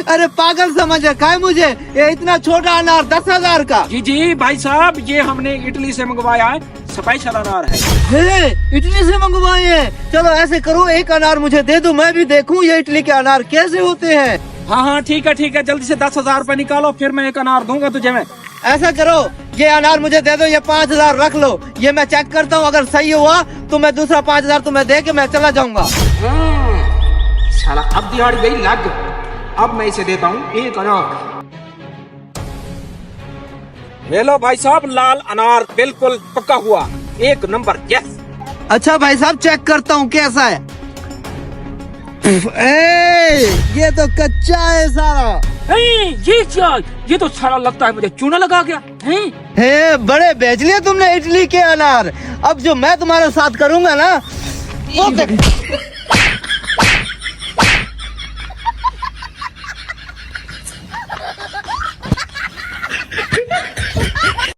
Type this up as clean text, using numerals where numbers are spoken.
अरे पागल समझ रखा है मुझे, ये इतना छोटा अनार 10,000 का। जी जी भाई साहब, ये हमने इटली से मंगवाया है, स्पेशल अनार है। हे, इटली से मंगवाए हैं। चलो ऐसे करो, एक अनार मुझे दे दो, मैं भी देखूं ये इटली के अनार कैसे होते हैं। हाँ हाँ ठीक है, जल्दी से 10,000 रुपए निकालो, फिर मैं एक अनार दूंगा तुझे मैं। ऐसा करो, ये अनार मुझे दे दो, ये 5,000 रख लो, ये मैं चेक करता हूँ, अगर सही हुआ तो मैं दूसरा 5,000 तुम्हें दे के मैं चला जाऊंगा। साला अब दिहाड़ी गई लग, अब मैं इसे देता हूँ एक अनार। ले लो भाई साहब, लाल अनार बिल्कुल पक्का हुआ, एक नंबर, यस। अच्छा भाई साहब, चेक करता हूँ कैसा है। ये तो कच्चा है सारा। ये क्या, ये तो सारा लगता है मुझे चूना लगा गया है। हे, बड़े बेच लिए तुमने इटली के अनार। अब जो मैं तुम्हारे साथ करूंगा ना, वो देख।